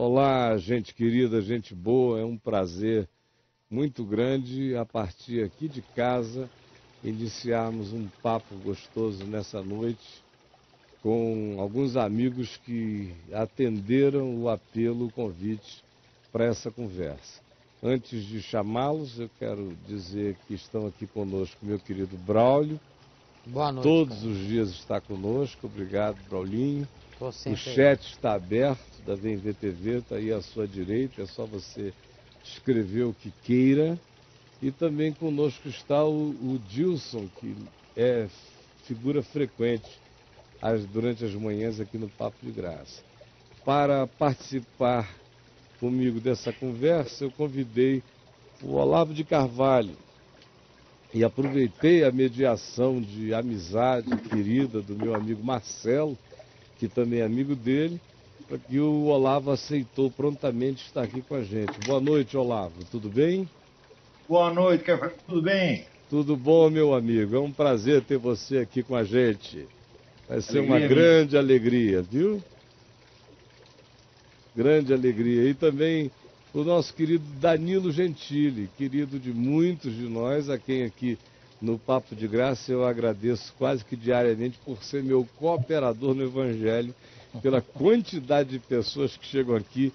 Olá, gente querida, gente boa, é um prazer muito grande a partir aqui de casa iniciarmos um papo gostoso nessa noite com alguns amigos que atenderam o apelo, o convite para essa conversa. Antes de chamá-los, eu quero dizer que estão aqui conosco meu querido Braulio. Boa noite. Todos os dias está conosco, obrigado, Braulinho. O chat está aberto da VMVTV, está aí à sua direita, é só você escrever o que queira. E também conosco está o Dilson, que é figura frequente durante as manhãs aqui no Papo de Graça. Para participar comigo dessa conversa, eu convidei o Olavo de Carvalho e aproveitei a mediação de amizade querida do meu amigo Marcelo, que também é amigo dele, para que o Olavo aceitou prontamente estar aqui com a gente. Boa noite, Olavo, tudo bem? Boa noite, tudo bem? Tudo bom, meu amigo, é um prazer ter você aqui com a gente. Vai ser uma Alegria, grande alegria, viu? Grande alegria. E também o nosso querido Danilo Gentili, querido de muitos de nós, a quem aqui no Papo de Graça eu agradeço quase que diariamente por ser meu cooperador no Evangelho, pela quantidade de pessoas que chegam aqui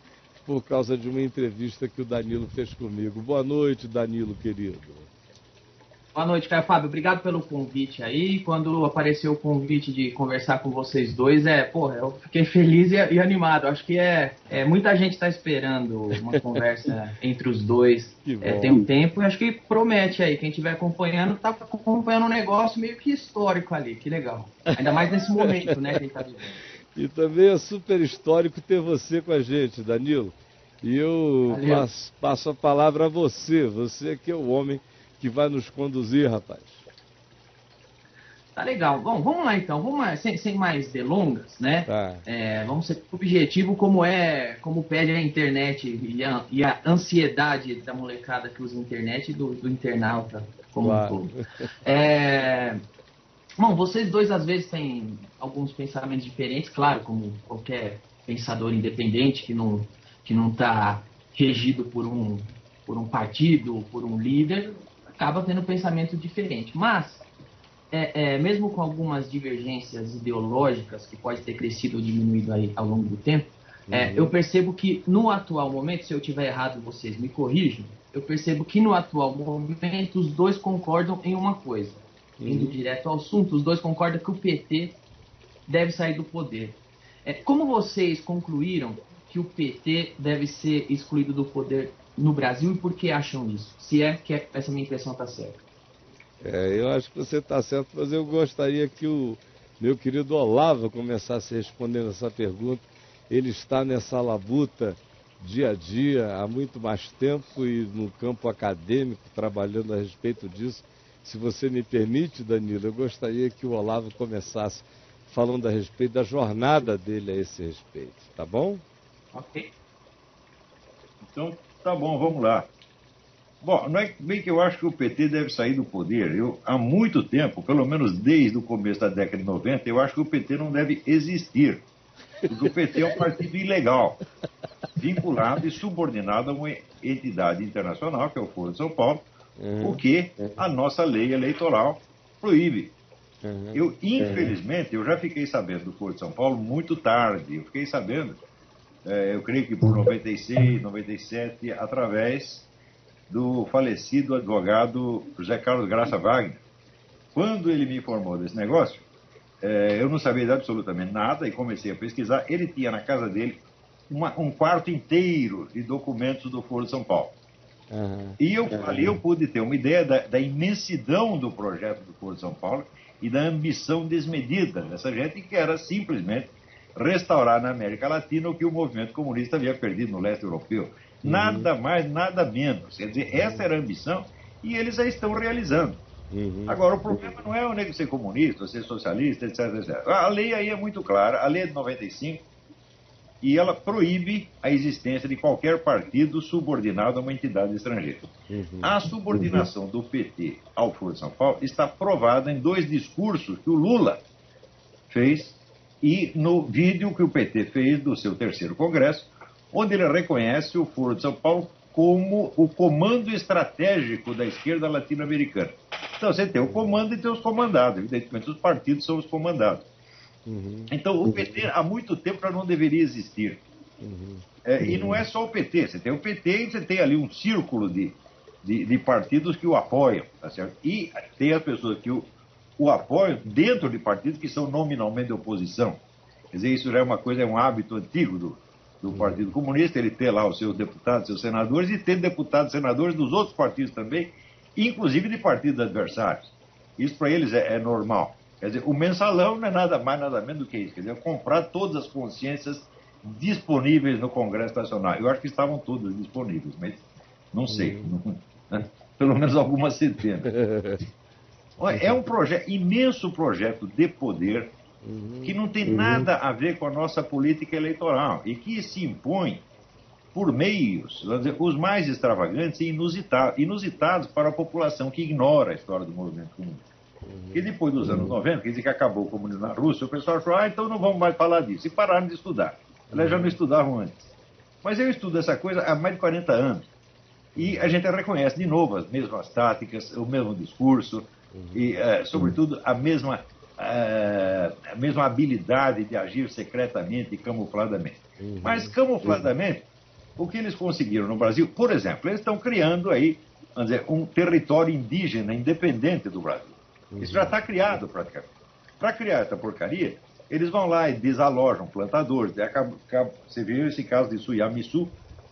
por causa de uma entrevista que o Danilo fez comigo. Boa noite, Danilo, querido. Boa noite, Caio Fábio. Obrigado pelo convite aí. Quando apareceu o convite de conversar com vocês dois, eu fiquei feliz e animado. Acho que muita gente está esperando uma conversa entre os dois. Tem um tempo e acho que promete aí. Quem estiver acompanhando, está acompanhando um negócio meio que histórico ali. Que legal. Ainda mais nesse momento, né, que a gente está vivendo. E também é super histórico ter você com a gente, Danilo. E eu passo a palavra a você que é o homem que vai nos conduzir, rapaz. Tá legal. Bom, vamos lá então. Vamos lá, sem mais delongas, né? Tá. Vamos ser objetivo como pede a internet e a ansiedade da molecada que usa a internet e do internauta como um todo. Bom, vocês dois às vezes têm alguns pensamentos diferentes, claro, como qualquer pensador independente que não está regido por um partido, por um líder, acaba tendo um pensamento diferente. Mas, mesmo com algumas divergências ideológicas que pode ter crescido ou diminuído aí ao longo do tempo, eu percebo que no atual momento, se eu estiver errado, vocês me corrijam, eu percebo que no atual momento os dois concordam em uma coisa. Indo direto ao assunto, os dois concordam que o PT deve sair do poder. Como vocês concluíram que o PT deve ser excluído do poder no Brasil e por que acham isso? Se essa minha impressão está certa. Eu acho que você está certo, mas eu gostaria que o meu querido Olavo começasse respondendo essa pergunta. Ele está nessa labuta dia a dia há muito mais tempo e no campo acadêmico, trabalhando a respeito disso. Se você me permite, Danilo, eu gostaria que o Olavo começasse falando a respeito da jornada dele a esse respeito, tá bom? Ok. Então, tá bom, vamos lá. Bom, não é bem que eu acho que o PT deve sair do poder. Há muito tempo, pelo menos desde o começo da década de 90, eu acho que o PT não deve existir. Porque o PT é um partido ilegal, vinculado e subordinado a uma entidade internacional, que é o Foro de São Paulo, o que a nossa lei eleitoral proíbe. Infelizmente, eu já fiquei sabendo do Foro de São Paulo muito tarde. Eu fiquei sabendo, eu creio que por 96, 97, através do falecido advogado José Carlos Graça Wagner. Quando ele me informou desse negócio, eu não sabia de absolutamente nada e comecei a pesquisar. Ele tinha na casa dele um quarto inteiro de documentos do Foro de São Paulo. E ali eu pude ter uma ideia da imensidão do projeto do Foro de São Paulo e da ambição desmedida dessa gente, que era simplesmente restaurar na América Latina o que o movimento comunista havia perdido no leste europeu. Nada mais, nada menos. Quer dizer, essa era a ambição e eles a estão realizando. Agora, o problema não é o nego ser comunista, ser socialista, etc, etc. A lei aí é muito clara, a lei é de 95, e ela proíbe a existência de qualquer partido subordinado a uma entidade estrangeira. A subordinação do PT ao Foro de São Paulo está provada em 2 discursos que o Lula fez e no vídeo que o PT fez do seu 3º Congresso, onde ele reconhece o Foro de São Paulo como o comando estratégico da esquerda latino-americana. Então, você tem o comando e tem os comandados. Evidentemente, os partidos são os comandados. Então, o PT, há muito tempo, já não deveria existir. E não é só o PT. Você tem o PT e você tem ali um círculo de partidos que o apoiam. Tá certo? E tem as pessoas que o apoiam dentro de partidos que são nominalmente de oposição. Quer dizer, isso já é uma coisa, é um hábito antigo do Partido Comunista, ele ter lá os seus deputados, seus senadores, e ter deputados e senadores dos outros partidos também, inclusive de partidos adversários. Isso para eles é normal. Quer dizer, o mensalão não é nada mais, nada menos do que isso. Quer dizer, comprar todas as consciências disponíveis no Congresso Nacional. Eu acho que estavam todas disponíveis, mas não sei. Pelo menos algumas centenas. É um imenso projeto de poder que não tem nada a ver com a nossa política eleitoral e que se impõe por meios, vamos dizer, os mais extravagantes e inusitados para a população que ignora a história do movimento comunista. E depois dos anos 90, quer dizer que acabou o comunismo na Rússia, o pessoal achou, então não vamos mais falar disso. E pararam de estudar. Elas já não estudavam antes. Mas eu estudo essa coisa há mais de 40 anos. E a gente reconhece de novo as mesmas táticas, o mesmo discurso e, sobretudo, a mesma habilidade de agir secretamente e camufladamente. Mas, camufladamente, o que eles conseguiram no Brasil, por exemplo, eles estão criando aí, vamos dizer, um território indígena independente do Brasil. Isso já está criado praticamente. Para criar essa porcaria, eles vão lá e desalojam plantadores. Você viu esse caso de Suiamiçu,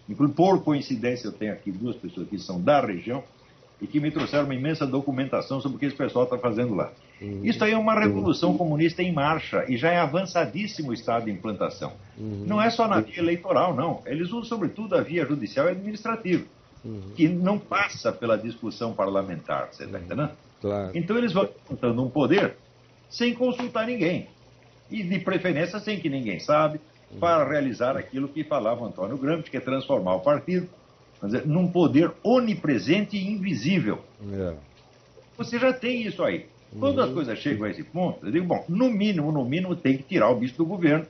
inclusive, por coincidência, eu tenho aqui duas pessoas que são da região e que me trouxeram uma imensa documentação sobre o que esse pessoal está fazendo lá. Isso aí é uma revolução comunista em marcha e já é avançadíssimo o estado de implantação. Não é só na via eleitoral, não. Eles usam, sobretudo, a via judicial e administrativa, que não passa pela discussão parlamentar, você está entendendo? Claro. Então eles vão montando um poder sem consultar ninguém. E, de preferência, sem que ninguém sabe, para realizar aquilo que falava Antônio Gramsci, que é transformar o partido, quer dizer, num poder onipresente e invisível. Você já tem isso aí. Quando as coisas chegam a esse ponto, eu digo, bom, no mínimo, tem que tirar o bicho do governo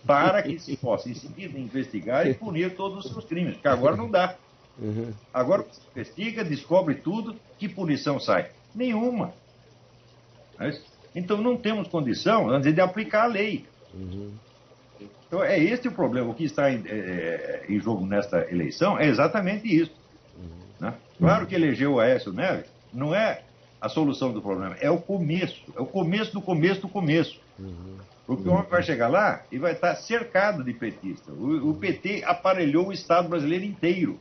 para que se possa, em seguida, investigar e punir todos os seus crimes, porque agora não dá. Agora você investiga, descobre tudo, que punição sai? Nenhuma. Então não temos condição, vamos dizer, de aplicar a lei. Então é este o problema. O que está em jogo nesta eleição é exatamente isso. Né? Claro que eleger o Aécio Neves não é a solução do problema, é o começo. É o começo do começo do começo. Porque o homem vai chegar lá e vai estar cercado de petistas. O PT aparelhou o Estado brasileiro inteiro.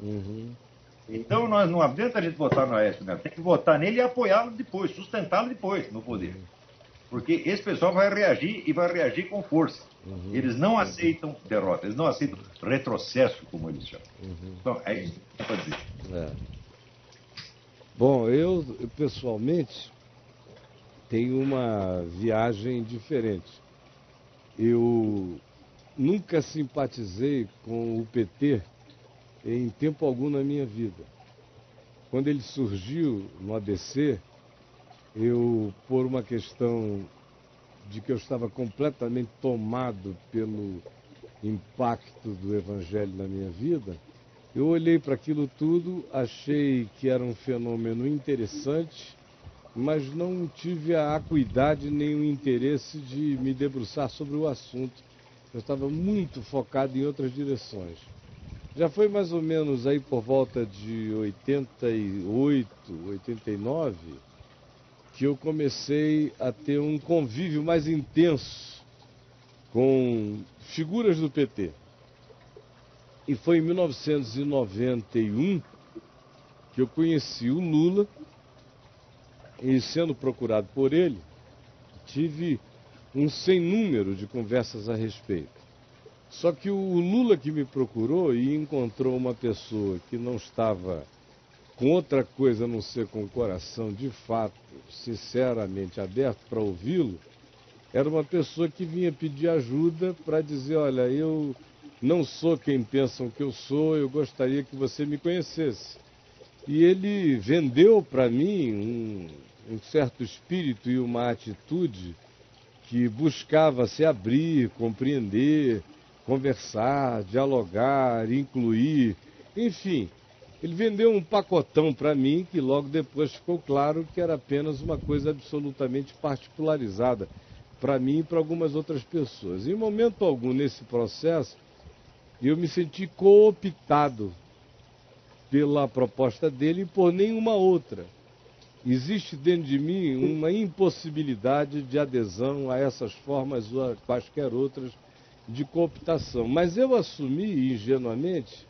Então não adianta a gente votar no Aécio Neves, tem que votar nele e apoiá-lo depois, sustentá-lo depois no poder. Porque esse pessoal vai reagir e vai reagir com força. Eles não aceitam derrota, eles não aceitam retrocesso, como eles chamam. Então, é isso que eu estou dizendo. Bom, eu pessoalmente tenho uma viagem diferente. Eu nunca simpatizei com o PT em tempo algum na minha vida. Quando ele surgiu no ABC, eu, por uma questão de que eu estava completamente tomado pelo impacto do Evangelho na minha vida, eu olhei para aquilo tudo, achei que era um fenômeno interessante, mas não tive a acuidade nem o interesse de me debruçar sobre o assunto. Eu estava muito focado em outras direções. Já foi mais ou menos aí por volta de 88, 89, que eu comecei a ter um convívio mais intenso com figuras do PT. E foi em 1991 que eu conheci o Lula e, sendo procurado por ele, tive um sem número de conversas a respeito. Só que o Lula que me procurou e encontrou uma pessoa que não estava com outra coisa a não ser com o coração de fato, sinceramente aberto para ouvi-lo, era uma pessoa que vinha pedir ajuda para dizer, olha, eu não sou quem pensam que eu sou, eu gostaria que você me conhecesse. E ele vendeu para mim um certo espírito e uma atitude que buscava se abrir, compreender, conversar, dialogar, incluir, enfim. Ele vendeu um pacotão para mim que logo depois ficou claro que era apenas uma coisa absolutamente particularizada para mim e para algumas outras pessoas. Em momento algum nesse processo, eu me senti cooptado pela proposta dele e por nenhuma outra. Existe dentro de mim uma impossibilidade de adesão a essas formas ou a quaisquer outras de cooptação. Mas eu assumi ingenuamente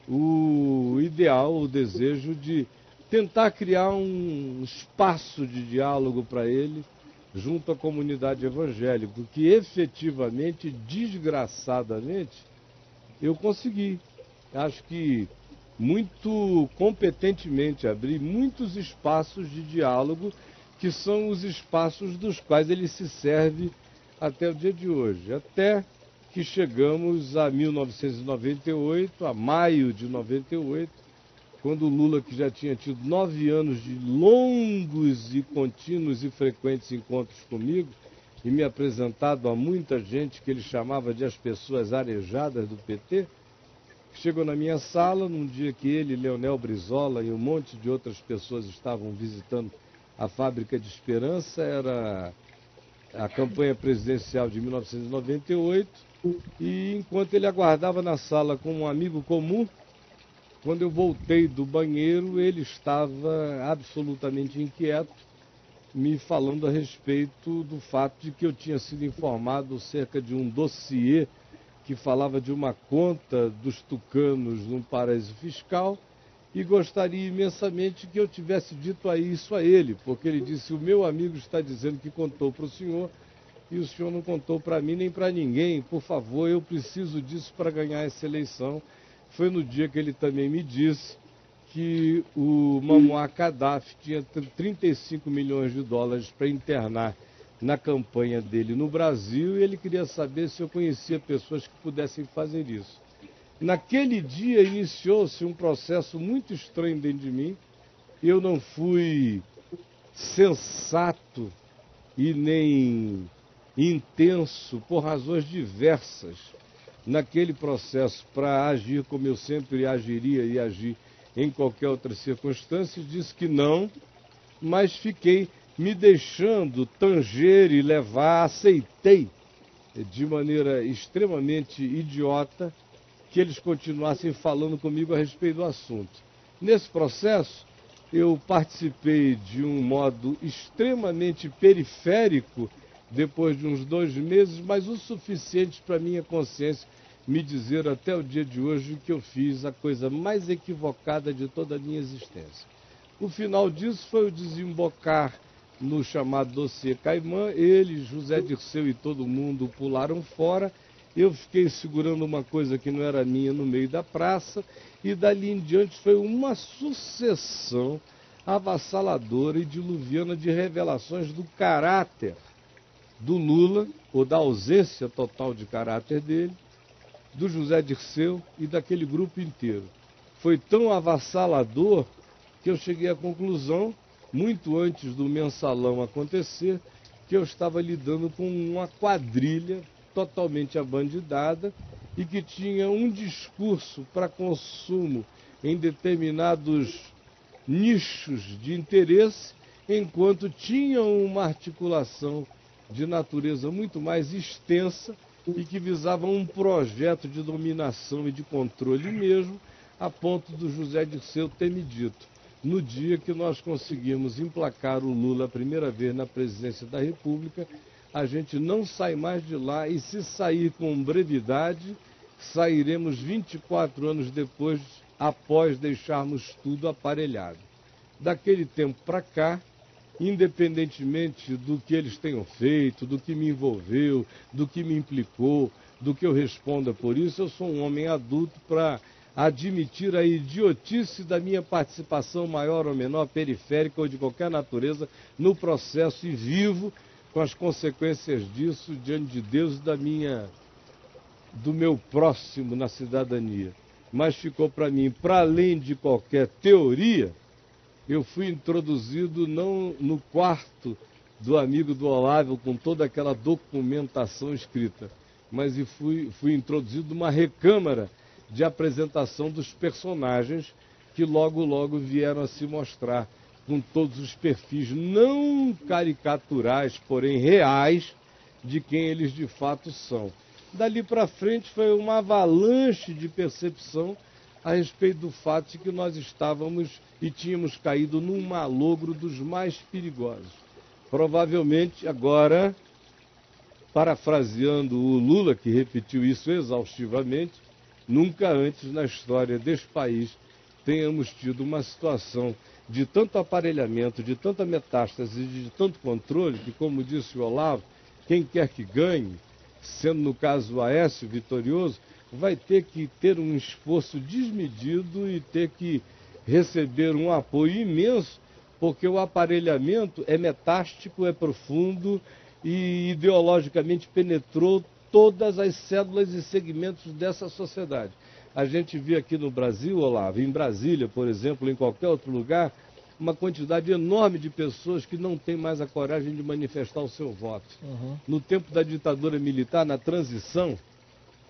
o ideal, o desejo de tentar criar um espaço de diálogo para ele junto à comunidade evangélica, que efetivamente, desgraçadamente, eu consegui. Acho que muito competentemente abri muitos espaços de diálogo, que são os espaços dos quais ele se serve até o dia de hoje. Até que chegamos a 1998, a maio de 98, quando o Lula, que já tinha tido 9 anos de longos e contínuos e frequentes encontros comigo, e me apresentado a muita gente que ele chamava de as pessoas arejadas do PT, chegou na minha sala num dia que ele, Leonel Brizola e um monte de outras pessoas estavam visitando a Fábrica de Esperança, era a campanha presidencial de 1998, e enquanto ele aguardava na sala com um amigo comum, quando eu voltei do banheiro, ele estava absolutamente inquieto, me falando a respeito do fato de que eu tinha sido informado acerca de um dossiê que falava de uma conta dos tucanos num paraíso fiscal, e gostaria imensamente que eu tivesse dito isso a ele, porque ele disse: o meu amigo está dizendo que contou para o senhor e o senhor não contou para mim nem para ninguém, por favor, eu preciso disso para ganhar essa eleição. Foi no dia que ele também me disse que o Muammar Gaddafi tinha 35 milhões de dólares para internar na campanha dele no Brasil, e ele queria saber se eu conhecia pessoas que pudessem fazer isso. Naquele dia iniciou-se um processo muito estranho dentro de mim. Eu não fui sensato e nem intenso por razões diversas naquele processo para agir como eu sempre agiria e agir em qualquer outra circunstância. Disse que não, mas fiquei me deixando tanger e levar, aceitei de maneira extremamente idiota que eles continuassem falando comigo a respeito do assunto. Nesse processo, eu participei de um modo extremamente periférico, depois de uns 2 meses, mas o suficiente para minha consciência me dizer até o dia de hoje que eu fiz a coisa mais equivocada de toda a minha existência. O final disso foi o desembocar no chamado dossiê Caimã. Ele, José Dirceu e todo mundo pularam fora. Eu fiquei segurando uma coisa que não era minha no meio da praça, e dali em diante foi uma sucessão avassaladora e diluviana de revelações do caráter do Lula, ou da ausência total de caráter dele, do José Dirceu e daquele grupo inteiro. Foi tão avassalador que eu cheguei à conclusão, muito antes do mensalão acontecer, que eu estava lidando com uma quadrilha totalmente abandidada e que tinha um discurso para consumo em determinados nichos de interesse, enquanto tinham uma articulação de natureza muito mais extensa e que visava um projeto de dominação e de controle mesmo, a ponto do José Dirceu ter me dito: no dia que nós conseguimos emplacar o Lula a primeira vez na presidência da República, a gente não sai mais de lá, e se sair com brevidade, sairemos 24 anos depois, após deixarmos tudo aparelhado. Daquele tempo para cá, independentemente do que eles tenham feito, do que me envolveu, do que me implicou, do que eu responda por isso, eu sou um homem adulto para admitir a idiotice da minha participação, maior ou menor, periférica ou de qualquer natureza, no processo, e vivo com as consequências disso diante de Deus e do meu próximo na cidadania. Mas ficou para mim, para além de qualquer teoria, eu fui introduzido não no quarto do amigo do Olavo com toda aquela documentação escrita. mas fui introduzido numa recâmara de apresentação dos personagens que logo vieram a se mostrar com todos os perfis não caricaturais, porém reais, de quem eles de fato são. Dali para frente foi uma avalanche de percepção a respeito do fato de que nós estávamos e tínhamos caído num malogro dos mais perigosos. Provavelmente agora, parafraseando o Lula, que repetiu isso exaustivamente, nunca antes na história deste país tenhamos tido uma situação de tanto aparelhamento, de tanta metástase, de tanto controle, que, como disse o Olavo, quem quer que ganhe, sendo no caso o Aécio vitorioso, vai ter que ter um esforço desmedido e ter que receber um apoio imenso, porque o aparelhamento é metástico, é profundo e ideologicamente penetrou todas as células e segmentos dessa sociedade. A gente vê aqui no Brasil, Olavo, em Brasília, por exemplo, em qualquer outro lugar, uma quantidade enorme de pessoas que não têm mais a coragem de manifestar o seu voto. No tempo da ditadura militar, na transição,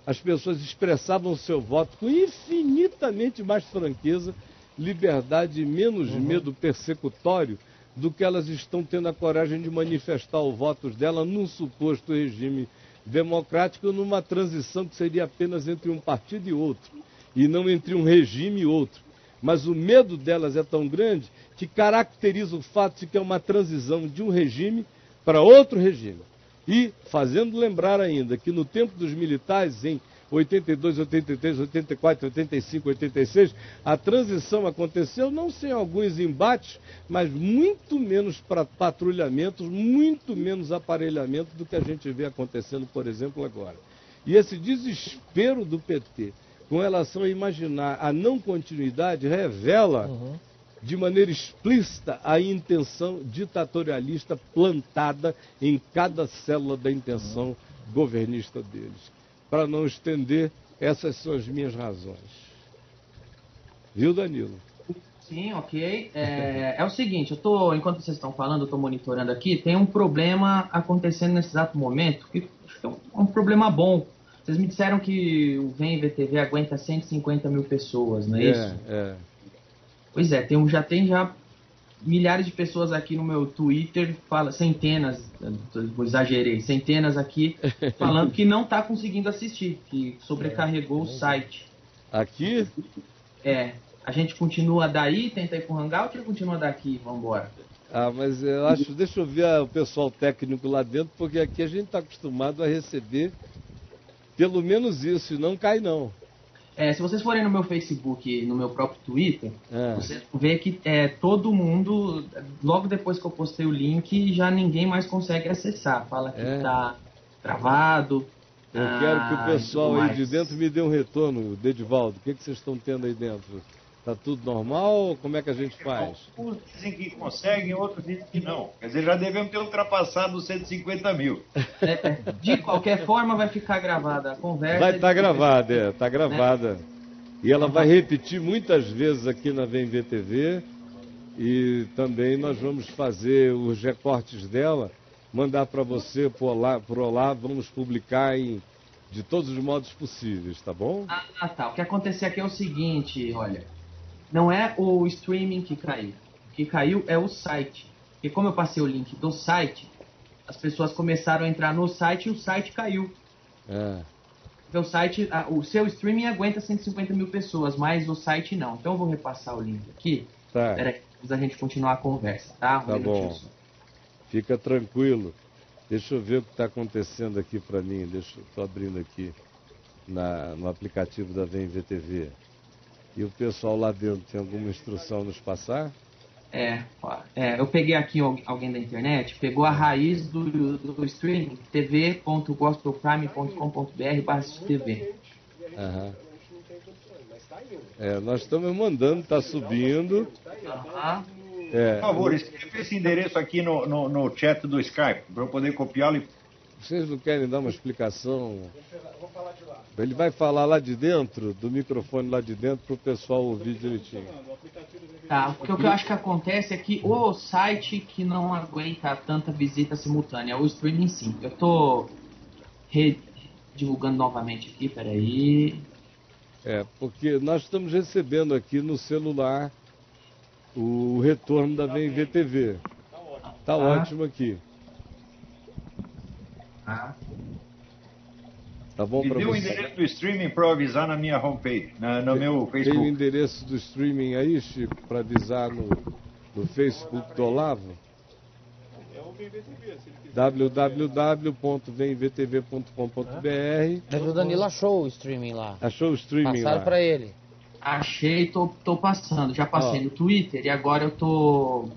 as pessoas expressavam o seu voto com infinitamente mais franqueza, liberdade e menos medo persecutório do que elas estão tendo a coragem de manifestar o voto dela num suposto regime democrático, numa transição que seria apenas entre um partido e outro, e não entre um regime e outro. Mas o medo delas é tão grande que caracteriza o fato de que é uma transição de um regime para outro regime. E fazendo lembrar ainda que no tempo dos militares, em 82, 83, 84, 85, 86, a transição aconteceu não sem alguns embates, mas muito menos para patrulhamentos, muito menos aparelhamento do que a gente vê acontecendo, por exemplo, agora. E esse desespero do PT com relação a imaginar a não continuidade revela de maneira explícita a intenção ditatorialista plantada em cada célula da intenção governista deles. Para não estender, essas são as minhas razões. Viu, Danilo? Sim, ok. É o seguinte, enquanto vocês estão falando, eu estou monitorando aqui, tem um problema acontecendo nesse exato momento, que é um problema bom. Vocês me disseram que o Vem VTV aguenta 150 mil pessoas, não é isso? Pois é, já tem milhares de pessoas aqui no meu Twitter, centenas, exagerei, centenas aqui, falando que não está conseguindo assistir, que sobrecarregou o site. Aqui? A gente continua daí, tenta ir pro Hangout ou continua daqui? Vamos embora. Mas eu acho, deixa eu ver o pessoal técnico lá dentro, porque aqui a gente está acostumado a receber pelo menos isso, e não cai não. Se vocês forem no meu Facebook, no meu próprio Twitter, vocês vão ver que todo mundo, logo depois que eu postei o link, já ninguém mais consegue acessar. Fala que está travado. Eu quero que o pessoal aí de dentro me dê um retorno, Dedivaldo. O que vocês estão tendo aí dentro? Está tudo normal? Como é que a gente faz? Uns dizem que conseguem, outros dizem que não. Quer dizer, já devemos ter ultrapassado os 150 mil. De qualquer forma, vai ficar gravada a conversa. Vai estar gravada, está gravada. E ela vai repetir muitas vezes aqui na Vem VTV. E também nós vamos fazer os recortes dela, mandar para você, por lá, vamos publicar de todos os modos possíveis, tá bom? Tá. O que aconteceu aqui é o seguinte, olha. Não é o streaming que caiu. O que caiu é o site. Porque como eu passei o link do site, as pessoas começaram a entrar no site e o site caiu. Então, o seu streaming aguenta 150 mil pessoas, mas o site não. Então eu vou repassar o link aqui. Tá. Peraí, antes da gente continuar a conversa, tá? Tá bom. Fica tranquilo. Deixa eu ver o que está acontecendo aqui para mim. Estou abrindo aqui no aplicativo da Vem VTV. E o pessoal lá dentro tem alguma instrução a nos passar? Eu peguei aqui alguém da internet, pegou a raiz do streaming, tv.gospelprime.com.br/tv. Nós estamos mandando, está subindo. Por favor, escreva esse endereço aqui no chat do Skype, para eu poder copiá-lo e... Vocês não querem dar uma explicação? Vou falar de lá. Ele vai falar lá de dentro, do microfone lá de dentro, para o pessoal ouvir direitinho. Tá, porque o que eu acho que acontece é que o site que não aguenta tanta visita simultânea, o streaming sim. Eu estou divulgando novamente aqui, peraí. Porque nós estamos recebendo aqui no celular o retorno da VMVTV. Tá ótimo aqui. Tá bom para você? Me dê o endereço do streaming para eu avisar na minha homepage, no meu Facebook. Tem o endereço do streaming aí, Chico, para avisar no Facebook do Olavo? É o VMVTV, se ele quiser. www.vmvtv.com.br. O Danilo achou o streaming lá. Achou o streaming Passaram lá? para ele. Achei, tô passando. Já passei no Twitter e agora eu tô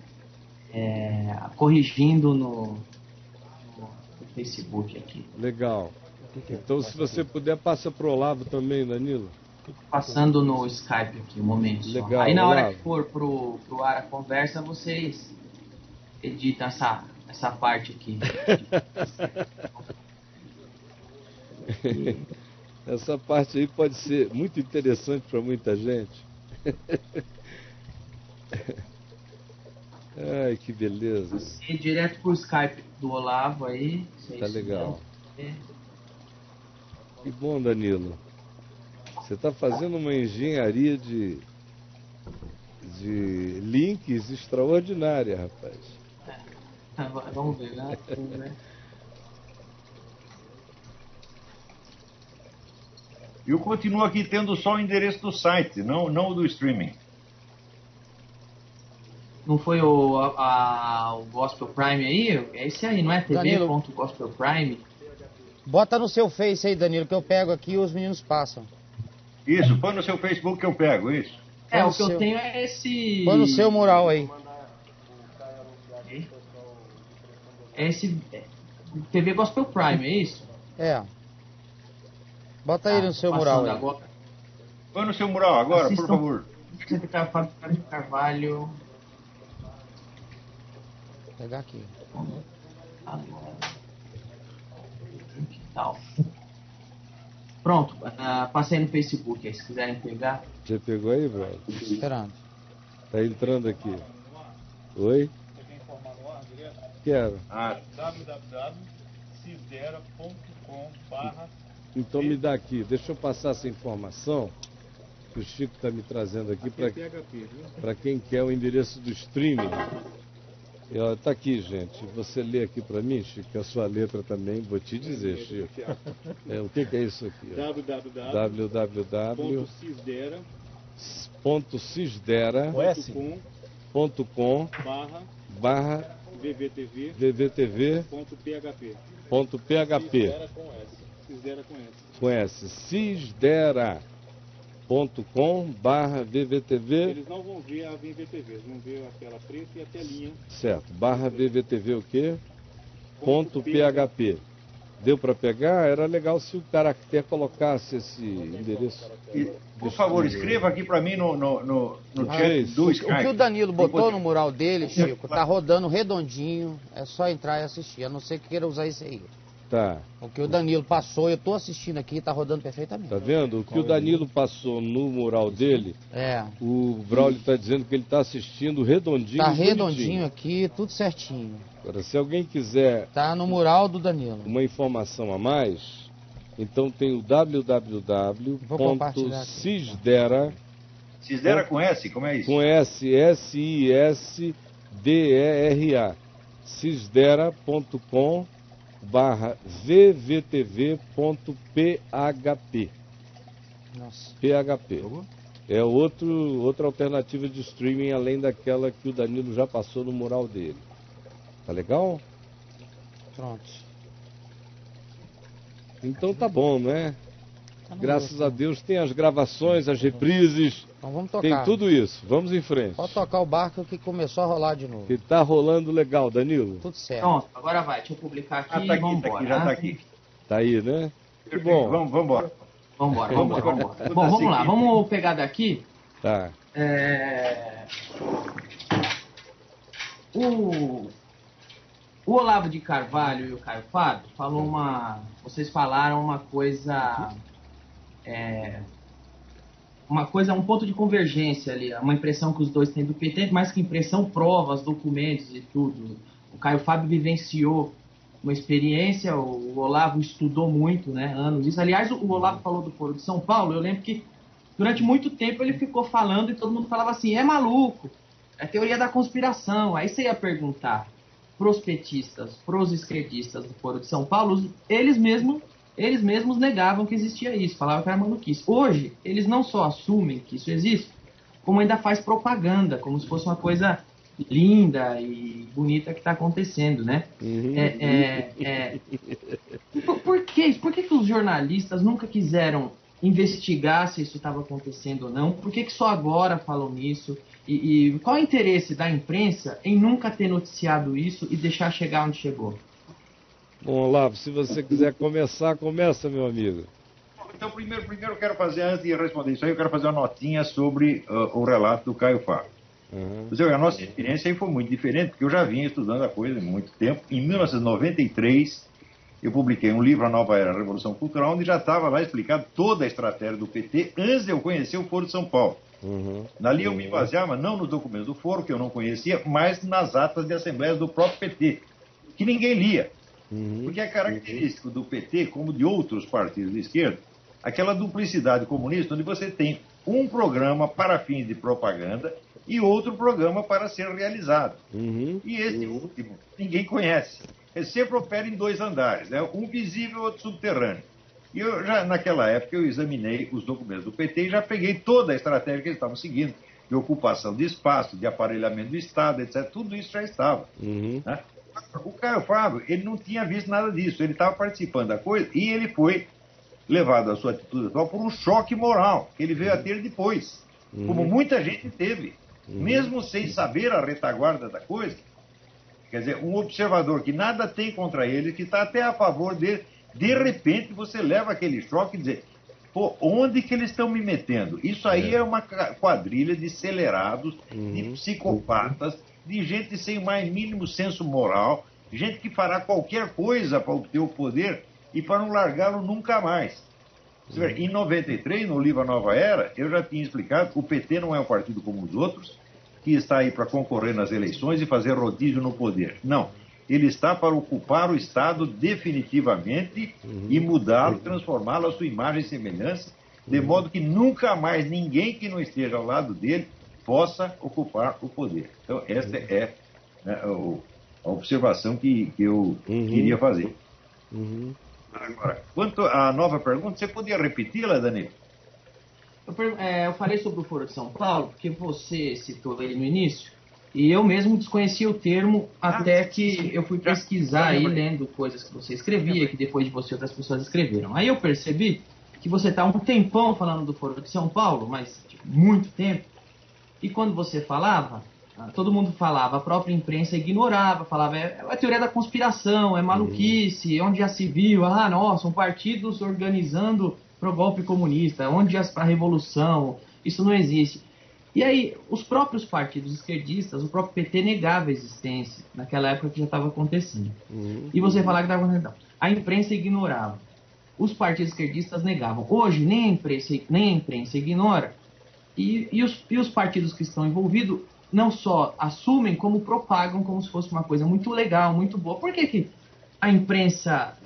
corrigindo no Facebook aqui. Legal. Então, se você puder, passa pro Olavo também, Danilo. Passando no Skype aqui, um momento só. Legal, Aí na hora Olavo. que for pro ar a conversa, vocês editam essa parte aqui. Essa parte aí pode ser muito interessante para muita gente. Ai, que beleza. E direto pro Skype do Olavo aí. Tá legal. Né? Que bom, Danilo. Você está fazendo uma engenharia de links extraordinária, rapaz. Vamos ver, né? Vamos ver. Eu continuo aqui tendo só o endereço do site, não o do streaming. Não foi o Gospel Prime aí? É esse aí, não é? tv.gospelprime? Bota no seu Face aí, Danilo, que eu pego aqui e os meninos passam. Isso, põe no seu Facebook que eu pego, isso. O que eu tenho é esse... Põe no seu mural aí. É esse... TV Gospel Prime, é isso? Bota aí no seu mural aí. Agora. Põe no seu mural agora, por favor. Fábio Carvalho. Vou pegar aqui. Tal. Pronto, passei no Facebook aí, se quiserem pegar. Você pegou aí, brother? Esperando. Tá entrando aqui. Oi? Você quer informar no ar direto? Quero. www.cisdera.com/. Então me dá aqui, deixa eu passar essa informação que o Chico está me trazendo aqui para quem quer o endereço do streaming. Está aqui, gente. Você lê aqui para mim, Chico, a sua letra também, vou te dizer, Chico. O que é isso aqui? www.cisdera.com/vvtv.php. Cisdera com S. cisdera.com/vvtv. Eles não vão ver a VMVTV, eles vão ver a tela preta e a telinha. Certo. /vvtv o quê? .php. Deu para pegar? Era legal se o caractere colocasse esse endereço. Por favor, escreva aqui para mim no chat do Skype. O que o Danilo botou no mural dele, Chico, tá rodando redondinho. É só entrar e assistir, a não ser que queira usar isso aí. Tá. O que o Danilo passou, eu tô assistindo aqui, tá rodando perfeitamente. Tá vendo? O que o Danilo passou no mural dele, o Braulio está dizendo que ele está assistindo redondinho. Tá redondinho aqui, tudo certinho. Agora, se alguém quiser... Tá no mural do Danilo. Uma informação a mais, então tem o www.cisdera... Cisdera com S, como é isso? Com S, S-I-S-D-E-R-A. cisdera.com/vvtv.php. Nossa. PHP. É outra alternativa de streaming além daquela que o Danilo já passou no mural dele. Tá legal? Pronto. Então tá bom, né? Graças a Deus tem as gravações, as reprises. Então vamos tocar. Tem tudo isso. Vamos em frente. Pode tocar o barco que começou a rolar de novo. Que tá rolando legal, Danilo. Tudo certo. Pronto, agora vai. Deixa eu publicar aqui e vamos embora. Já tá aqui. Tá aí, né? Que bom. Vamos embora. Vamos embora. Bom, vamos lá. Vamos pegar daqui. Tá. O Olavo de Carvalho e o Caio Fábio vocês falaram uma coisa, um ponto de convergência ali, uma impressão que os dois têm do PT, mais que impressão, provas, documentos e tudo. O Caio Fábio vivenciou uma experiência, o Olavo estudou muito, né, anos isso. Aliás, o Olavo falou do Foro de São Paulo, eu lembro que durante muito tempo ele ficou falando e todo mundo falava assim, é maluco, é teoria da conspiração. Aí você ia perguntar pros petistas, pros esquerdistas do Foro de São Paulo, eles mesmos negavam que existia isso, falavam que era maluquice. Hoje, eles não só assumem que isso existe, como ainda faz propaganda, como se fosse uma coisa linda e bonita que está acontecendo, né? Por que os jornalistas nunca quiseram investigar se isso estava acontecendo ou não? Por que só agora falam nisso? E qual é o interesse da imprensa em nunca ter noticiado isso e deixar chegar onde chegou? Bom, Olavo, se você quiser começar, começa, meu amigo. Então, primeiro eu quero fazer, antes de responder isso aí, eu quero fazer uma notinha sobre o relato do Caio Fábio. A nossa experiência aí foi muito diferente, porque eu já vinha estudando a coisa há muito tempo. Em 1993, eu publiquei um livro, A Nova Era, a Revolução Cultural, onde já estava lá explicado toda a estratégia do PT antes de eu conhecer o Foro de São Paulo. Dali eu me baseava não nos documentos do Foro, que eu não conhecia, mas nas atas de assembleias do próprio PT, que ninguém lia. Porque é característico do PT, como de outros partidos de esquerda, aquela duplicidade comunista, onde você tem um programa para fins de propaganda e outro programa para ser realizado. E esse último ninguém conhece. Ele sempre opera em 2 andares, né? Um visível e outro subterrâneo. E eu já, naquela época, eu examinei os documentos do PT e já peguei toda a estratégia que eles estavam seguindo, de ocupação de espaço, de aparelhamento do Estado, etc. Tudo isso já estava. Né? O Caio Fábio, ele não tinha visto nada disso, ele estava participando da coisa e ele foi levado à sua atitude atual por um choque moral que ele veio a ter depois, como muita gente teve, mesmo sem saber a retaguarda da coisa. Quer dizer, um observador que nada tem contra ele, que está até a favor dele, de repente você leva aquele choque e dizer, pô, onde que eles estão me metendo? Isso aí é uma quadrilha de acelerados, de psicopatas, de gente sem o mais mínimo senso moral, gente que fará qualquer coisa para obter o poder e para não largá-lo nunca mais. Em 93, no livro A Nova Era, eu já tinha explicado que o PT não é um partido como os outros, que está aí para concorrer nas eleições e fazer rodízio no poder. Não. Ele está para ocupar o Estado definitivamente e mudá-lo, transformá-lo à sua imagem e semelhança, de modo que nunca mais ninguém que não esteja ao lado dele possa ocupar o poder. Então, esta é a observação que eu queria fazer. Agora, quanto à nova pergunta, você podia repeti-la, Danilo? Eu falei sobre o Foro de São Paulo, porque você citou ele no início, e eu mesmo desconhecia o termo até que eu fui pesquisar aí, lendo coisas que você escrevia, que depois de você outras pessoas escreveram. Aí eu percebi que você está um tempão falando do Foro de São Paulo, mas muito tempo, e quando você falava, todo mundo falava, a própria imprensa ignorava, falava, é a teoria da conspiração, é maluquice, onde já se viu, são partidos organizando pro golpe comunista, onde a revolução, isso não existe. E aí, os próprios partidos esquerdistas, o próprio PT negava a existência, naquela época que já estava acontecendo. E você falava que estava acontecendo. A imprensa ignorava. Os partidos esquerdistas negavam. Hoje, nem a imprensa ignora, e os partidos que estão envolvidos não só assumem, como propagam como se fosse uma coisa muito legal, muito boa. Por que a imprensa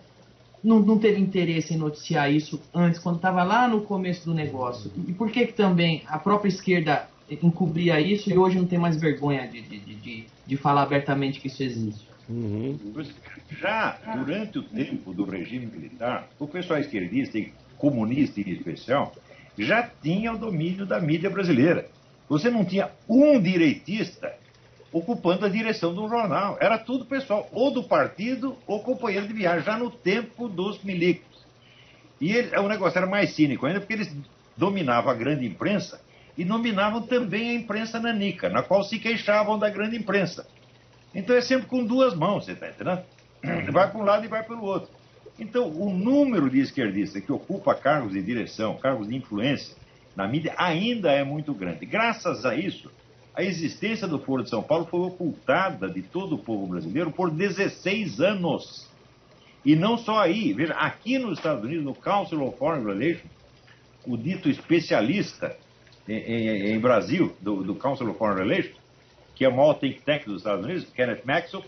não teve interesse em noticiar isso antes, quando estava lá no começo do negócio? E por que também a própria esquerda encobria isso e hoje não tem mais vergonha de falar abertamente que isso existe? Já durante o tempo do regime militar, o pessoal esquerdista e comunista em especial já tinha o domínio da mídia brasileira. Você não tinha um direitista ocupando a direção de um jornal. Era tudo pessoal, ou do partido ou companheiro de viagem, já no tempo dos milicos. E o negócio era mais cínico ainda, porque eles dominavam a grande imprensa e dominavam também a imprensa nanica, na qual se queixavam da grande imprensa. Então é sempre com 2 mãos, você está entendendo? Vai para um lado e vai pelo outro. Então o número de esquerdistas que ocupa cargos de direção, cargos de influência na mídia ainda é muito grande. Graças a isso, a existência do Foro de São Paulo foi ocultada de todo o povo brasileiro por 16 anos. E não só aí. Veja, aqui nos Estados Unidos, no Council of Foreign Relations, o dito especialista em Brasil, do Council of Foreign Relations, que é o maior think tank dos Estados Unidos, Kenneth Maxwell,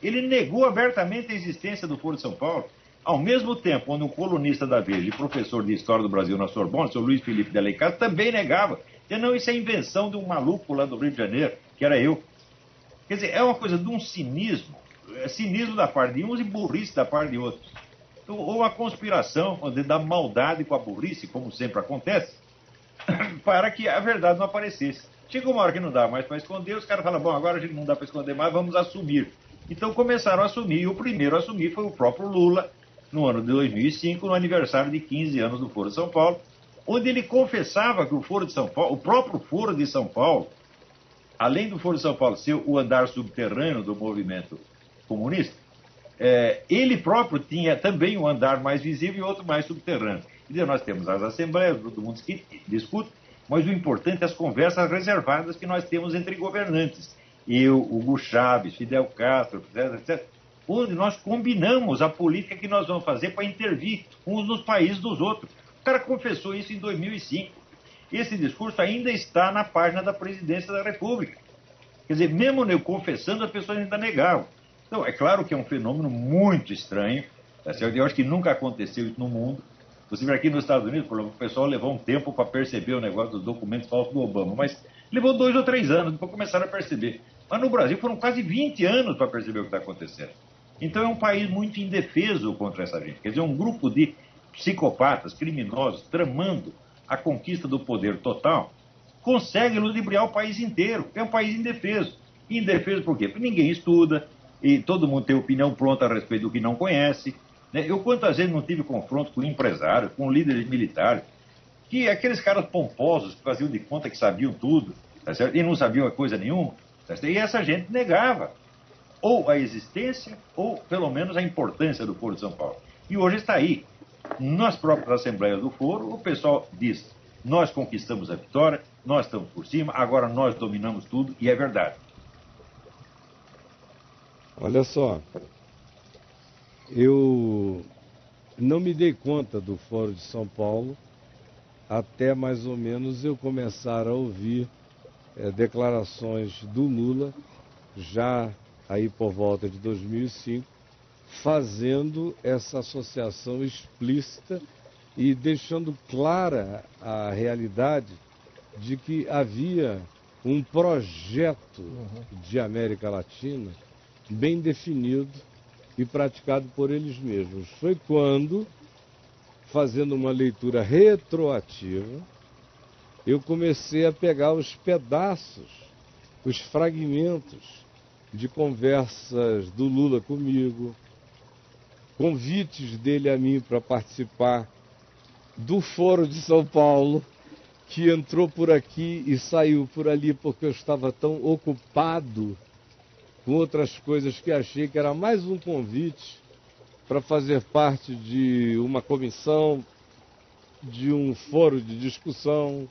Ele negou abertamente a existência do Foro de São Paulo. Ao mesmo tempo, onde um colunista da Veja e professor de História do Brasil na Sorbonne, o seu Luiz Felipe de Alencar, também negava. E não, isso é invenção de um maluco lá do Rio de Janeiro, que era eu. Quer dizer, é uma coisa de um cinismo, cinismo da parte de uns e burrice da parte de outros. Então, ou a conspiração da maldade com a burrice, como sempre acontece, para que a verdade não aparecesse. Chegou uma hora que não dá mais para esconder, os caras falam, bom, agora a gente não dá para esconder mais, vamos assumir. Então começaram a assumir, e o primeiro a assumir foi o próprio Lula, no ano de 2005, no aniversário de 15 anos do Foro de São Paulo, onde ele confessava que o Foro de São Paulo, o próprio Foro de São Paulo, além do Foro de São Paulo ser o andar subterrâneo do movimento comunista, ele próprio tinha também um andar mais visível e outro mais subterrâneo. Quer dizer, nós temos as assembleias, todo mundo discute, mas o importante é as conversas reservadas que nós temos entre governantes. Eu, Hugo Chávez, Fidel Castro, etc., onde nós combinamos a política que nós vamos fazer para intervir uns nos países dos outros. O cara confessou isso em 2005. Esse discurso ainda está na página da Presidência da República. Quer dizer, mesmo eu confessando, as pessoas ainda negavam. Então, é claro que é um fenômeno muito estranho. Tá certo? Eu acho que nunca aconteceu isso no mundo. Você vê aqui nos Estados Unidos, por exemplo, o pessoal levou um tempo para perceber o negócio dos documentos falsos do Obama, mas levou 2 ou 3 anos, depois começaram a perceber. Mas no Brasil foram quase 20 anos para perceber o que está acontecendo. Então é um país muito indefeso contra essa gente. Quer dizer, um grupo de psicopatas, criminosos, tramando a conquista do poder total, consegue ludibriar o país inteiro. É um país indefeso. Indefeso por quê? Porque ninguém estuda, e todo mundo tem opinião pronta a respeito do que não conhece. Eu quantas vezes não tive confronto com empresários, com líderes militares, que aqueles caras pomposos que faziam de conta que sabiam tudo, tá certo? E não sabiam coisa nenhuma, tá certo? E essa gente negava ou a existência, ou pelo menos a importância do Foro de São Paulo. E hoje está aí. Nas próprias assembleias do Foro, o pessoal diz, nós conquistamos a vitória, nós estamos por cima, agora nós dominamos tudo, e é verdade. Olha só, eu não me dei conta do Foro de São Paulo até mais ou menos eu começar a ouvir declarações do Lula, já aí por volta de 2005, fazendo essa associação explícita e deixando clara a realidade de que havia um projeto de América Latina bem definido e praticado por eles mesmos. Foi quando, fazendo uma leitura retroativa, eu comecei a pegar os pedaços, os fragmentos de conversas do Lula comigo, convites dele a mim para participar do Foro de São Paulo, que entrou por aqui e saiu por ali porque eu estava tão ocupado com outras coisas que achei que era mais um convite para fazer parte de uma comissão, de um foro de discussão,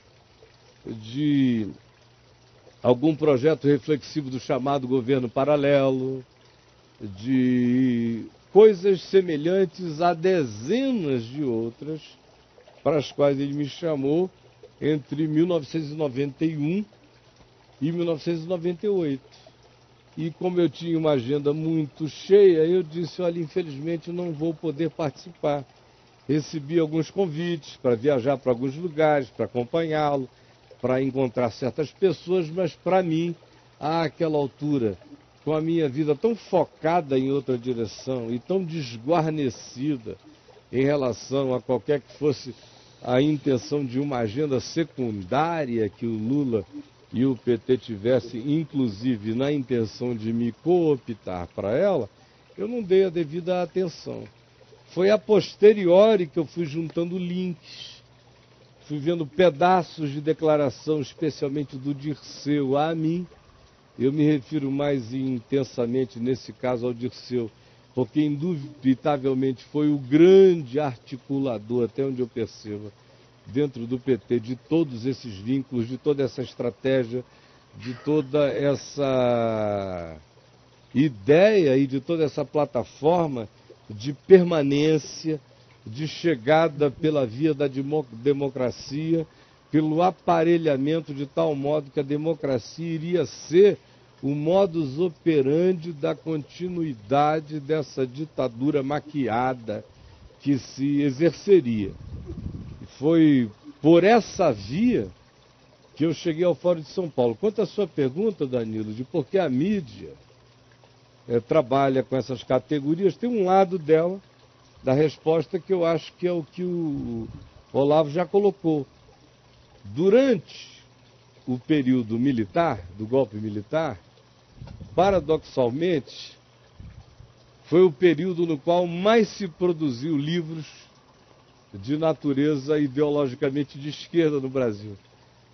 de algum projeto reflexivo do chamado governo paralelo, de coisas semelhantes a dezenas de outras para as quais ele me chamou entre 1991 e 1998. E como eu tinha uma agenda muito cheia, eu disse, olha, infelizmente não vou poder participar. Recebi alguns convites para viajar para alguns lugares, para acompanhá-lo, para encontrar certas pessoas, mas para mim, àquela altura, com a minha vida tão focada em outra direção e tão desguarnecida em relação a qualquer que fosse a intenção de uma agenda secundária que o Lula e o PT tivessem, inclusive na intenção de me cooptar para ela, eu não dei a devida atenção. Foi a posteriori que eu fui juntando links, fui vendo pedaços de declaração, especialmente do Dirceu a mim. Eu me refiro mais intensamente, nesse caso, ao Dirceu, porque indubitavelmente foi o grande articulador, até onde eu percebo, dentro do PT, de todos esses vínculos, de toda essa estratégia, de toda essa ideia e de toda essa plataforma de permanência, de chegada pela via da democracia, pelo aparelhamento de tal modo que a democracia iria ser o modus operandi da continuidade dessa ditadura maquiada que se exerceria. Foi por essa via que eu cheguei ao Fórum de São Paulo. Quanto à sua pergunta, Danilo, de por que a mídia trabalha com essas categorias, tem um lado dela, da resposta, que eu acho que é o que o Olavo já colocou. Durante o período militar, do golpe militar, paradoxalmente, foi o período no qual mais se produziu livros de natureza ideologicamente de esquerda no Brasil.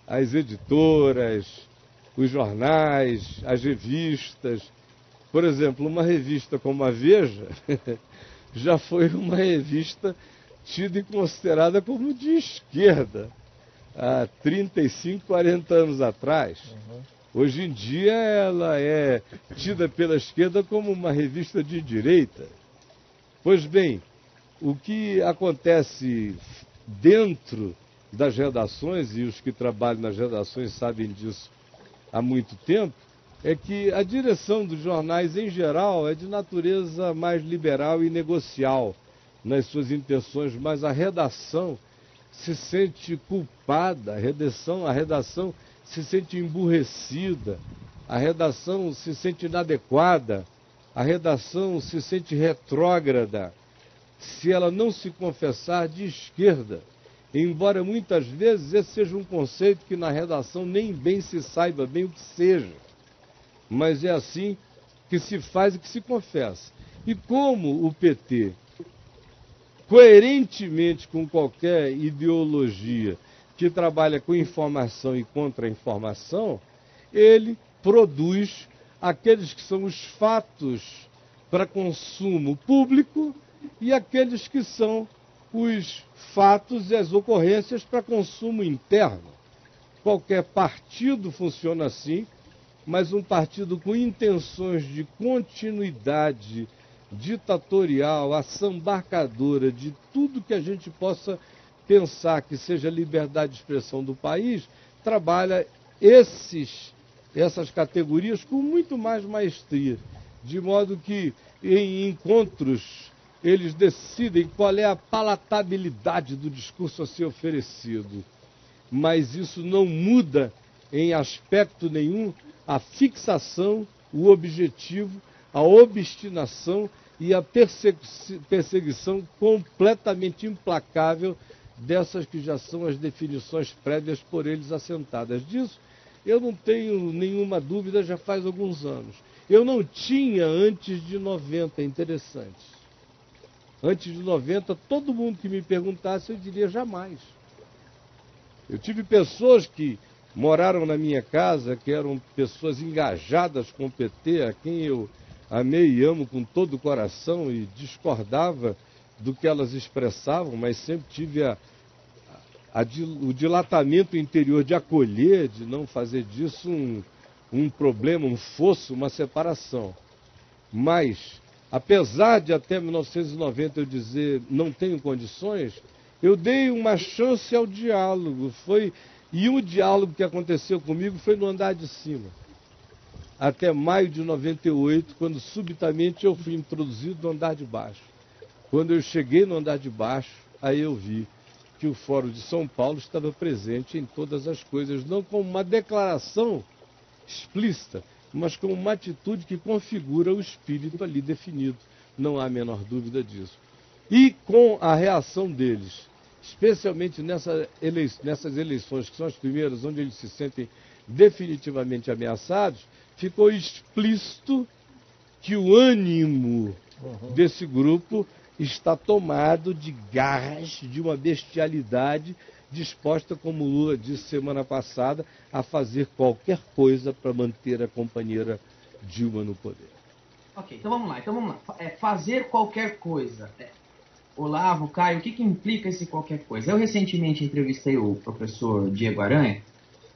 As editoras, os jornais, as revistas. Por exemplo, uma revista como a Veja já foi uma revista tida e considerada como de esquerda há 35, 40 anos atrás. Hoje em dia ela é tida pela esquerda como uma revista de direita. Pois bem, o que acontece dentro das redações, e os que trabalham nas redações sabem disso há muito tempo, é que a direção dos jornais em geral é de natureza mais liberal e negocial nas suas intenções, mas a redação se sente culpada, a redação se sente emburrecida, a redação se sente inadequada, a redação se sente retrógrada, se ela não se confessar de esquerda. Embora muitas vezes esse seja um conceito que na redação nem bem se saiba bem o que seja. Mas é assim que se faz e que se confessa. E como o PT, coerentemente com qualquer ideologia que trabalha com informação e contra-informação, ele produz aqueles que são os fatos para consumo público e aqueles que são os fatos e as ocorrências para consumo interno. Qualquer partido funciona assim, mas um partido com intenções de continuidade ditatorial, assambarcadora de tudo que a gente possa pensar que seja liberdade de expressão do país, trabalha essas categorias com muito mais maestria, de modo que em encontros eles decidem qual é a palatabilidade do discurso a ser oferecido. Mas isso não muda em aspecto nenhum a fixação, o objetivo, a obstinação e a perseguição completamente implacável dessas que já são as definições prévias por eles assentadas. Disso eu não tenho nenhuma dúvida, já faz alguns anos. Eu não tinha antes de 90, interessante. Antes de 90, todo mundo que me perguntasse, eu diria jamais. Eu tive pessoas que moraram na minha casa, que eram pessoas engajadas com o PT, a quem eu amei e amo com todo o coração e discordava do que elas expressavam, mas sempre tive o dilatamento interior de acolher, de não fazer disso um problema, um fosso, uma separação. Mas, apesar de até 1990 eu dizer não tenho condições, eu dei uma chance ao diálogo. E o diálogo que aconteceu comigo foi no andar de cima. Até maio de 98, quando subitamente eu fui introduzido no andar de baixo. Quando eu cheguei no andar de baixo, aí eu vi que o Fórum de São Paulo estava presente em todas as coisas, não como uma declaração explícita, mas como uma atitude que configura o espírito ali definido. Não há a menor dúvida disso. E com a reação deles, especialmente nessas eleições, que são as primeiras onde eles se sentem definitivamente ameaçados, ficou explícito que o ânimo desse grupo está tomado de garras, de uma bestialidade, disposta, como Lula disse semana passada, a fazer qualquer coisa para manter a companheira Dilma no poder. Ok, então vamos lá. Fazer qualquer coisa. Olavo, Caio, o que implica esse qualquer coisa? Eu recentemente entrevistei o professor Diego Aranha,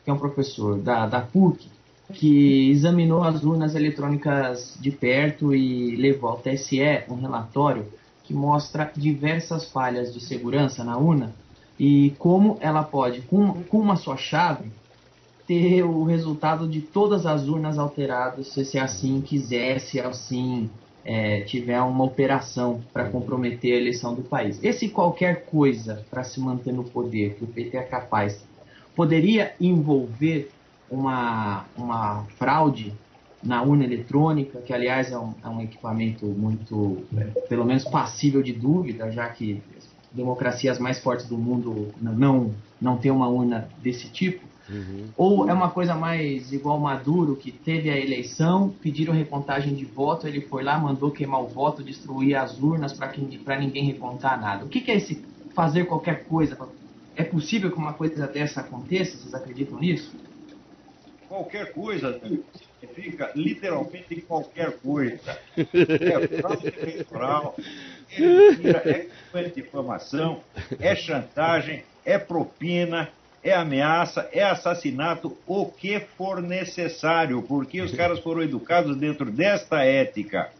que é um professor da PUC, que examinou as urnas eletrônicas de perto e levou ao TSE um relatório que mostra diversas falhas de segurança na urna e como ela pode, com uma só chave, ter o resultado de todas as urnas alteradas, se assim quiser, se assim tiver uma operação para comprometer a eleição do país. Esse qualquer coisa para se manter no poder, que o PT é capaz, poderia envolver uma fraude na urna eletrônica, que aliás é um equipamento muito, pelo menos passível de dúvida, já que democracias mais fortes do mundo não têm uma urna desse tipo. Uhum. Ou é uma coisa mais igual Maduro, que teve a eleição, pediram recontagem de voto, ele foi lá, mandou queimar o voto, destruir as urnas para ninguém recontar nada. O que é esse fazer qualquer coisa? É possível que uma coisa dessa aconteça? Vocês acreditam nisso? Qualquer coisa significa literalmente qualquer coisa. É fraude eleitoral, é mentira, é campanha de difamação, é chantagem, é propina, é ameaça, é assassinato, o que for necessário, porque os caras foram educados dentro desta ética.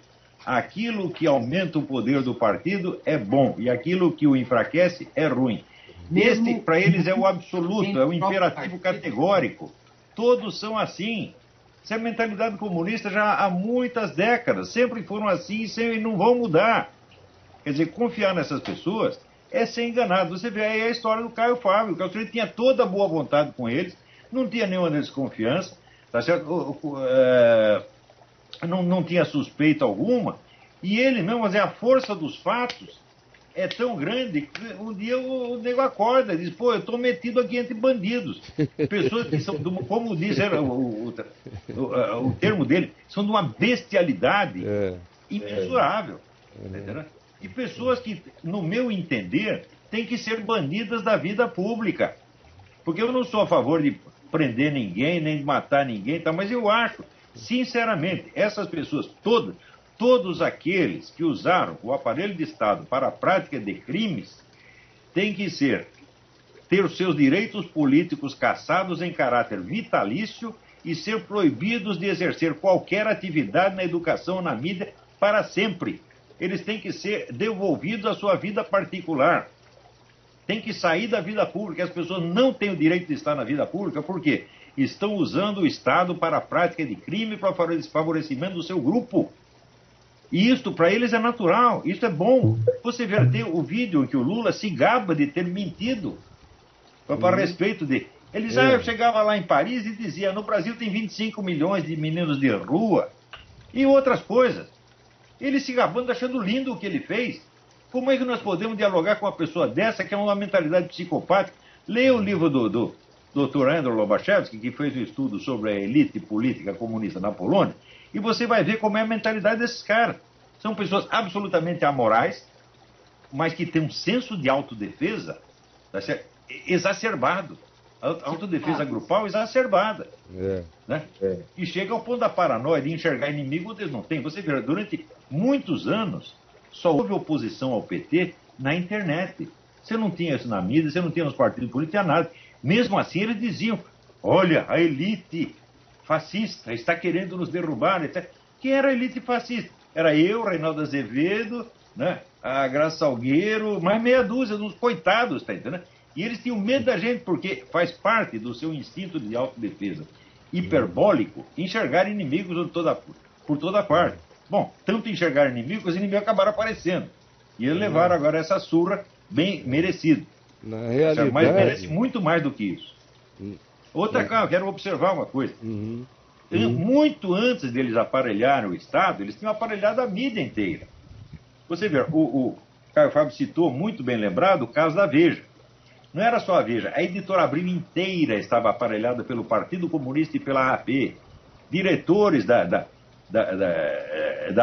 Aquilo que aumenta o poder do partido é bom e aquilo que o enfraquece é ruim. Este, para eles, é o absoluto, é o imperativo categórico. Todos são assim. Essa é a mentalidade comunista já há muitas décadas. Sempre foram assim e não vão mudar. Quer dizer, confiar nessas pessoas é ser enganado. Você vê aí a história do Caio Fábio. O Caio Fábio tinha toda a boa vontade com eles, não tinha nenhuma desconfiança, tá certo? Não tinha suspeita alguma. E ele mesmo, mas a força dos fatos é tão grande que um dia o nego acorda e diz, pô, eu estou metido aqui entre bandidos. Pessoas que são, como diz o termo dele, são de uma bestialidade imensurável. Entendeu? E pessoas que, no meu entender, têm que ser banidas da vida pública. Porque eu não sou a favor de prender ninguém, nem de matar ninguém, tá? Mas eu acho, sinceramente, essas pessoas todos aqueles que usaram o aparelho de Estado para a prática de crimes têm que ter os seus direitos políticos cassados em caráter vitalício e ser proibidos de exercer qualquer atividade na educação ou na mídia para sempre. Eles têm que ser devolvidos à sua vida particular. Tem que sair da vida pública. As pessoas não têm o direito de estar na vida pública, por quê? Estão usando o Estado para a prática de crime, para favorecimento do seu grupo. E isto, para eles, é natural, isso é bom. Você vê o vídeo em que o Lula se gaba de ter mentido para respeito de... Ele já chegava lá em Paris e dizia, no Brasil tem 25 milhões de meninos de rua e outras coisas. Ele se gabando, achando lindo o que ele fez. Como é que nós podemos dialogar com uma pessoa dessa, que é uma mentalidade psicopática? Leia o livro do Dr. Andrew Lobachevsky, que fez um estudo sobre a elite política comunista na Polônia, e você vai ver como é a mentalidade desses caras. São pessoas absolutamente amorais, mas que têm um senso de autodefesa, tá certo? Exacerbado. A autodefesa grupal exacerbada. Né? E chega ao ponto da paranoia de enxergar inimigo onde eles não têm. Você vê, durante muitos anos, só houve oposição ao PT na internet. Você não tinha isso na mídia, você não tinha nos partidos políticos, não tinha nada. Mesmo assim, eles diziam, olha, a elite fascista está querendo nos derrubar, etc. Quem era a elite fascista? Era eu, Reinaldo Azevedo, né? A Graça Salgueiro, mais meia dúzia dos coitados, tá entendendo? E eles tinham medo da gente, porque faz parte do seu instinto de autodefesa hiperbólico enxergar inimigos por toda parte. Bom, tanto enxergar inimigos, os inimigos acabaram aparecendo. E eles levaram agora essa surra bem merecida. Na realidade... Mas merece muito mais do que isso. Outra coisa, eu quero observar uma coisa. Muito antes deles aparelharem o Estado, eles tinham aparelhado a mídia inteira. Você vê, o Caio Fábio citou, muito bem lembrado, o caso da Veja. Não era só a Veja, a editora Abril inteira estava aparelhada pelo Partido Comunista e pela AP. Diretores da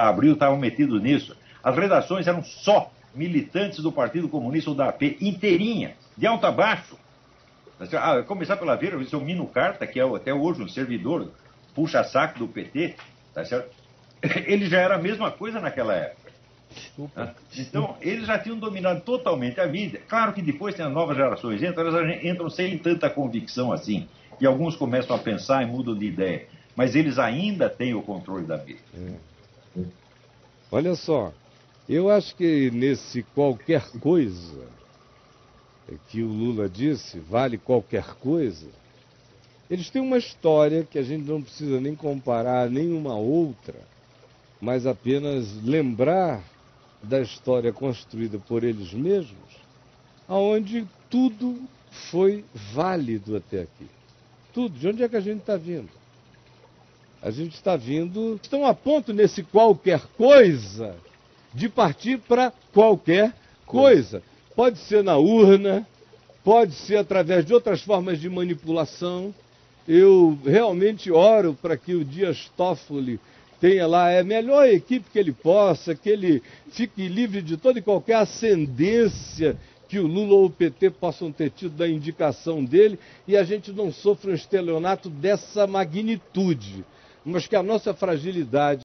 Abril estavam metidos nisso. As redações eram só militantes do Partido Comunista ou da AP, inteirinha, de alto a baixo. Começar pela Veja, o seu Mino Carta, que é até hoje um servidor, puxa-saco do PT, tá certo? Ele já era a mesma coisa naquela época. Então, eles já tinham dominado totalmente a mídia. Claro que depois tem as novas gerações, elas entram sem tanta convicção assim. E alguns começam a pensar e mudam de ideia. Mas eles ainda têm o controle da mídia. Olha só, eu acho que nesse qualquer coisa que o Lula disse, vale qualquer coisa, Eles têm uma história que a gente não precisa nem comparar a nenhuma outra, mas apenas lembrar da história construída por eles mesmos, aonde tudo foi válido até aqui. Tudo. De onde é que a gente está vindo? A gente está vindo... Estão a ponto nesse qualquer coisa de partir para qualquer coisa. Pode ser na urna, pode ser através de outras formas de manipulação. Eu realmente oro para que o Dias Toffoli tenha lá a melhor equipe que ele possa, que ele fique livre de toda e qualquer ascendência que o Lula ou o PT possam ter tido da indicação dele, e a gente não sofra um estelionato dessa magnitude, mas que a nossa fragilidade